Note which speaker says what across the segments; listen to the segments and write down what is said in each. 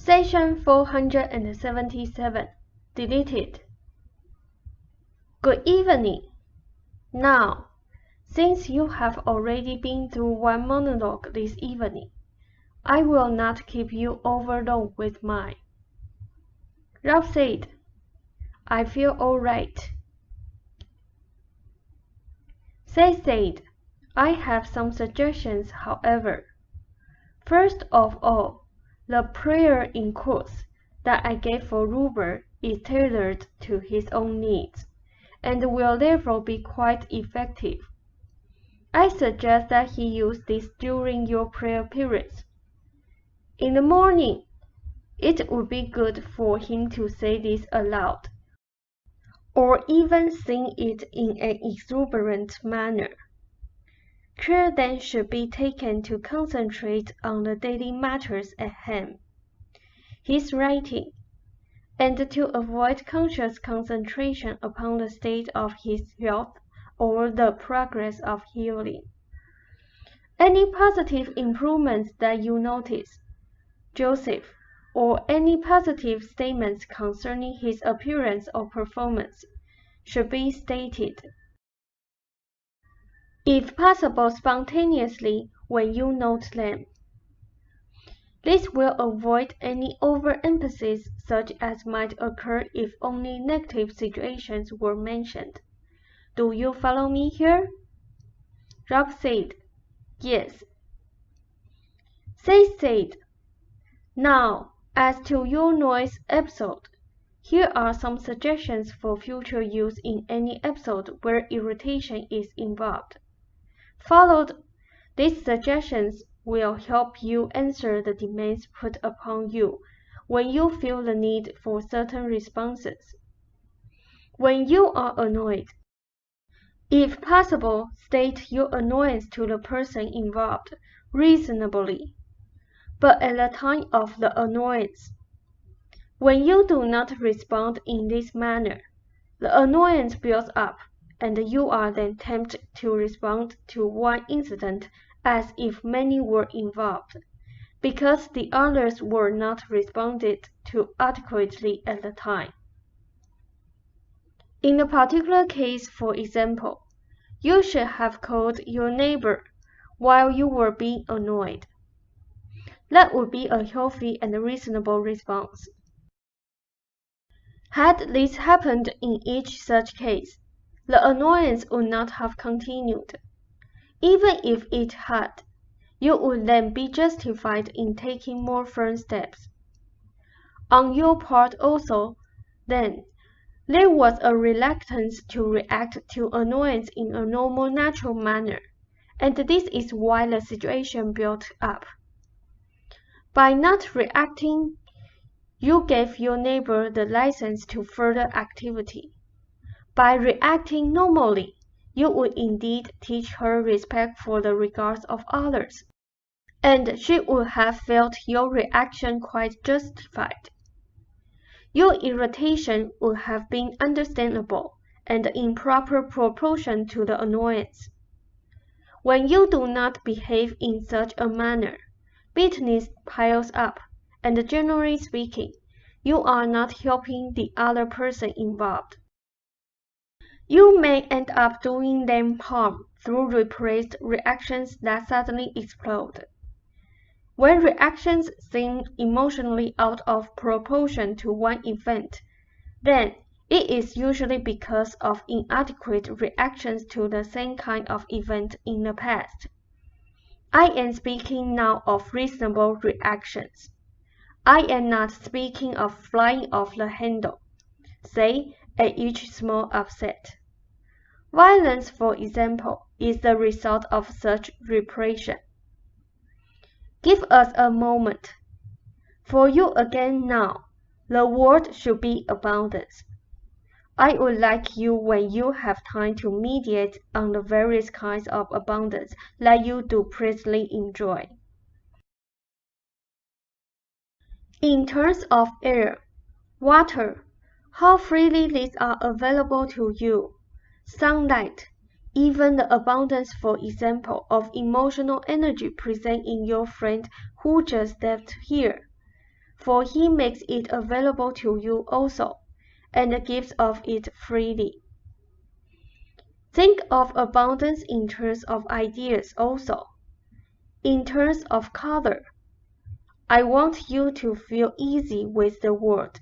Speaker 1: Session 477. Deleted. Good evening. Now, since you have already been through one monologue this evening, I will not keep you overload with mine. Ralph said, I feel all right. Seth said, I have some suggestions, however. First of all, the prayer in quotes that I gave for Robert is tailored to his own needs, and will therefore be quite effective. I suggest that he use this during your prayer periods. In the morning, it would be good for him to say this aloud, or even sing it in an exuberant manner. Care then should be taken to concentrate on the daily matters at hand, his writing, and to avoid conscious concentration upon the state of his health or the progress of healing. Any positive improvements that you notice, Joseph, or any positive statements concerning his appearance or performance, should be stated. If possible, spontaneously when you note them. This will avoid any overemphasis such as might occur if only negative situations were mentioned. Do you follow me here? Rob said, yes. Seth said, now, as to your noise episode, here are some suggestions for future use in any episode where irritation is involved. Followed, these suggestions will help you answer the demands put upon you when you feel the need for certain responses. When you are annoyed, if possible, state your annoyance to the person involved reasonably, but at the time of the annoyance. When you do not respond in this manner, the annoyance builds up, and you are then tempted to respond to one incident as if many were involved, because the others were not responded to adequately at the time. In the particular case, for example, you should have called your neighbor while you were being annoyed. That would be a healthy and reasonable response. Had this happened in each such case, the annoyance would not have continued. Even if it had, you would then be justified in taking more firm steps. On your part also, then, there was a reluctance to react to annoyance in a normal, natural manner, and this is why the situation built up. By not reacting, you gave your neighbor the license to further activity. By reacting normally, you would indeed teach her respect for the regards of others, and she would have felt your reaction quite justified. Your irritation would have been understandable and in proper proportion to the annoyance. When you do not behave in such a manner, bitterness piles up, and generally speaking, you are not helping the other person involved. You may end up doing them harm through repressed reactions that suddenly explode. When reactions seem emotionally out of proportion to one event, then it is usually because of inadequate reactions to the same kind of event in the past. I am speaking now of reasonable reactions. I am not speaking of flying off the handle, say, at each small upset. Violence, for example, is the result of such repression. Give us a moment. For you again now, the word should be abundance. I would like you when you have time to meditate on the various kinds of abundance that you do presently enjoy. In terms of air, water, how freely these are available to you, sunlight, even the abundance, for example, of emotional energy present in your friend who just left here, for he makes it available to you also, and gives of it freely. Think of abundance in terms of ideas also, in terms of color. I want you to feel easy with the world.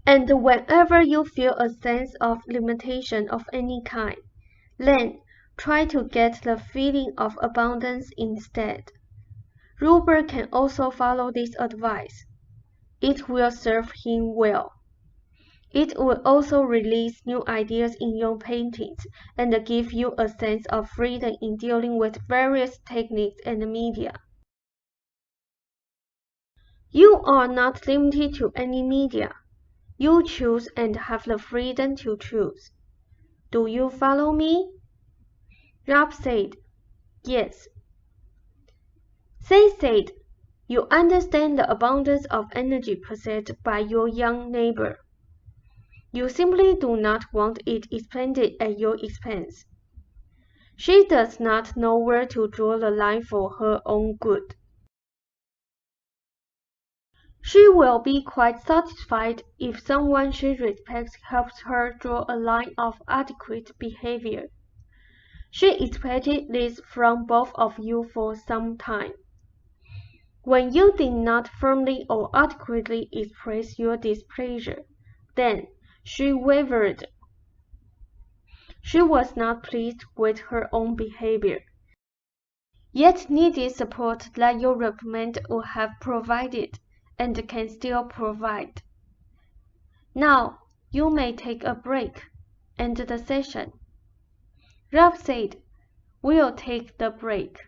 Speaker 1: And whenever you feel a sense of limitation of any kind, then try to get the feeling of abundance instead. Rupert can also follow this advice. It will serve him well. It will also release new ideas in your paintings and give you a sense of freedom in dealing with various techniques and media. You are not limited to any media. You choose and have the freedom to choose. Do you follow me? Rob said, yes. Seth said, you understand the abundance of energy possessed by your young neighbor. You simply do not want it expended at your expense. She does not know where to draw the line for her own good. She will be quite satisfied if someone she respects helps her draw a line of adequate behavior. She expected this from both of you for some time. When you did not firmly or adequately express your displeasure, then she wavered. She was not pleased with her own behavior, yet needed support that your reprimand would have provided and can still provide. Now, you may take a break. End the session. Rob said, we'll take the break.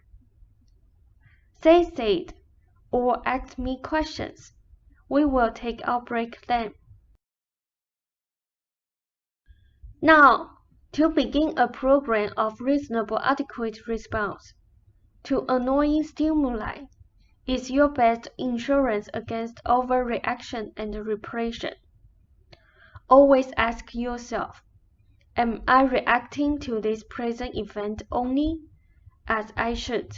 Speaker 1: Seth said, or ask me questions. We will take our break then. Now, to begin a program of reasonable adequate response to annoying stimuli is your best insurance against overreaction and repression. Always ask yourself, am I reacting to this present event only, as I should,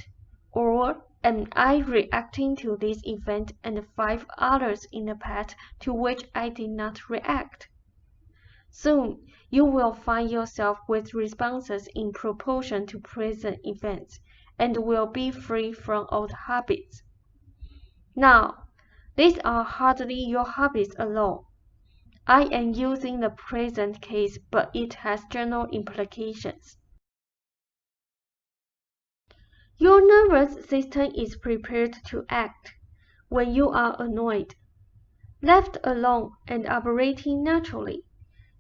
Speaker 1: or am I reacting to this event and 5 others in the past to which I did not react? Soon, you will find yourself with responses in proportion to present events and will be free from old habits. Now, these are hardly your habits alone. I am using the present case, but it has general implications. Your nervous system is prepared to act when you are annoyed. Left alone and operating naturally,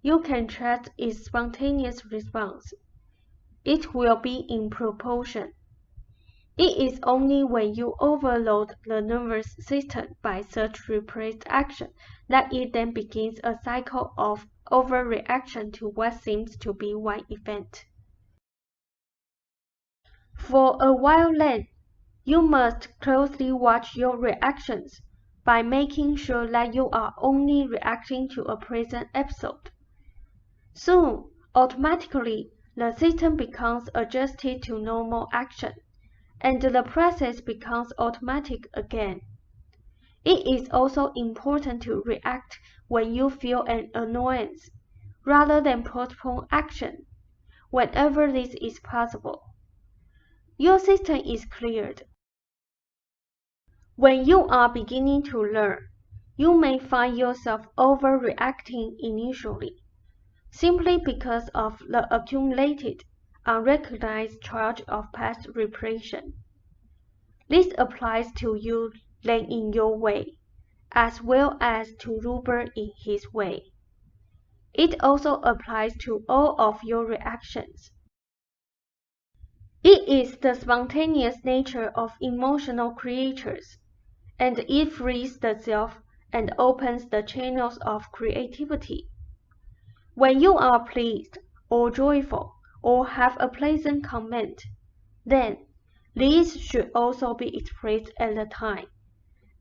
Speaker 1: you can trust its spontaneous response. It will be in proportion. It is only when you overload the nervous system by such repressed action that it then begins a cycle of overreaction to what seems to be one event. For a while then, you must closely watch your reactions by making sure that you are only reacting to a present episode. Soon, automatically, the system becomes adjusted to normal action, and the process becomes automatic again. It is also important to react when you feel an annoyance, rather than postpone action, whenever this is possible. Your system is cleared. When you are beginning to learn, you may find yourself overreacting initially, simply because of the accumulated, unrecognized charge of past repression. This applies to you then in your way, as well as to Rupert in his way. It also applies to all of your reactions. It is the spontaneous nature of emotional creatures, and it frees the self and opens the channels of creativity. When you are pleased, or joyful, or have a pleasant comment, then these should also be expressed at the time,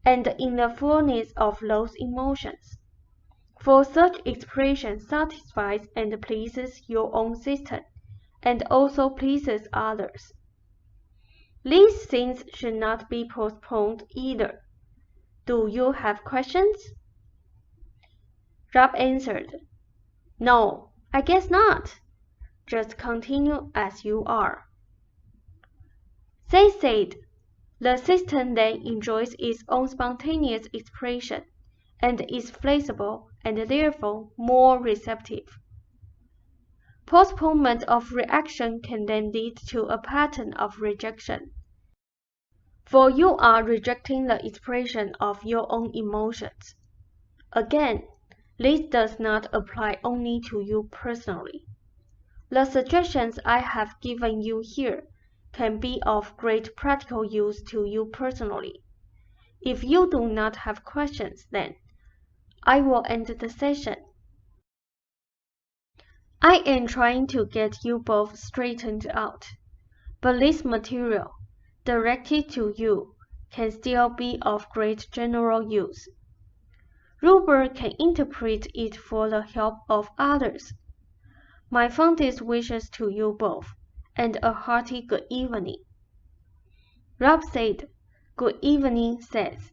Speaker 1: and in the fullness of those emotions. For such expression satisfies and pleases your own system, and also pleases others. These things should not be postponed either. Do you have questions? Rob answered, No, I guess not. Just continue as you are. Seth said, The system then enjoys its own spontaneous expression and is flexible and therefore more receptive. Postponement of reaction can then lead to a pattern of rejection, for you are rejecting the expression of your own emotions. Again, this does not apply only to you personally. The suggestions I have given you here can be of great practical use to you personally. If you do not have questions, then I will end the session. I am trying to get you both straightened out, but this material, directed to you, can still be of great general use. Robert can interpret it for the help of others. My fondest wishes to you both, and a hearty good evening. Rob said, Good evening, Seth.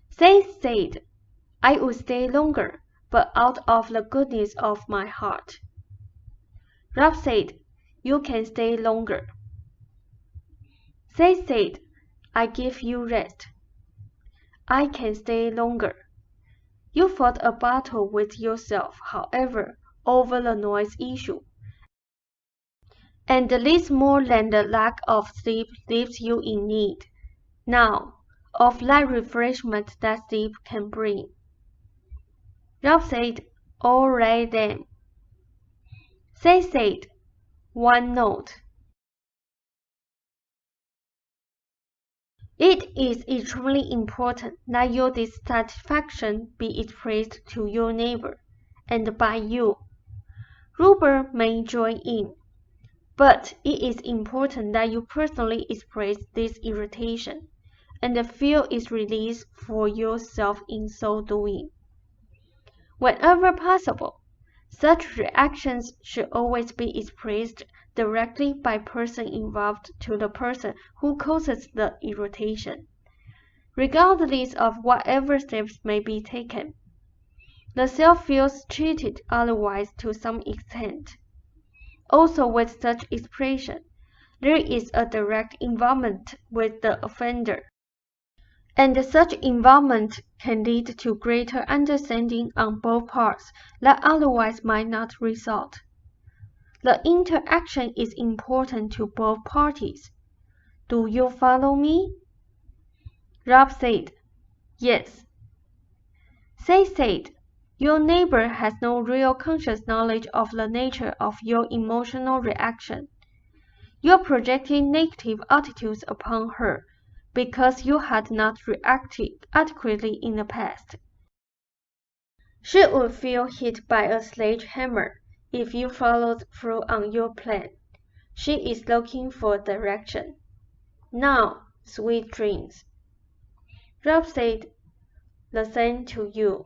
Speaker 1: Seth said, I would stay longer, but out of the goodness of my heart. Rob said, You can stay longer. Seth said, I give you rest. I can stay longer. You fought a battle with yourself, however, over the noise issue. And this more than the lack of sleep leaves you in need, now, of that refreshment that sleep can bring. Rob said, All right then. Seth said, One note. It is extremely important that your dissatisfaction be expressed to your neighbor, and by you. Robert may join in, but it is important that you personally express this irritation, and feel its release for yourself in so doing. Whenever possible, such reactions should always be expressed directly by person involved to the person who causes the irritation, regardless of whatever steps may be taken. The self feels cheated otherwise to some extent. Also with such expression, there is a direct involvement with the offender, and such involvement can lead to greater understanding on both parts that otherwise might not result. The interaction is important to both parties. Do you follow me? Rob said, Yes. Seth said, Your neighbor has no real conscious knowledge of the nature of your emotional reaction. You're projecting negative attitudes upon her because you had not reacted adequately in the past. She would feel hit by a sledgehammer if you followed through on your plan. She is looking for direction. Now, sweet dreams. Rob said, The same to you.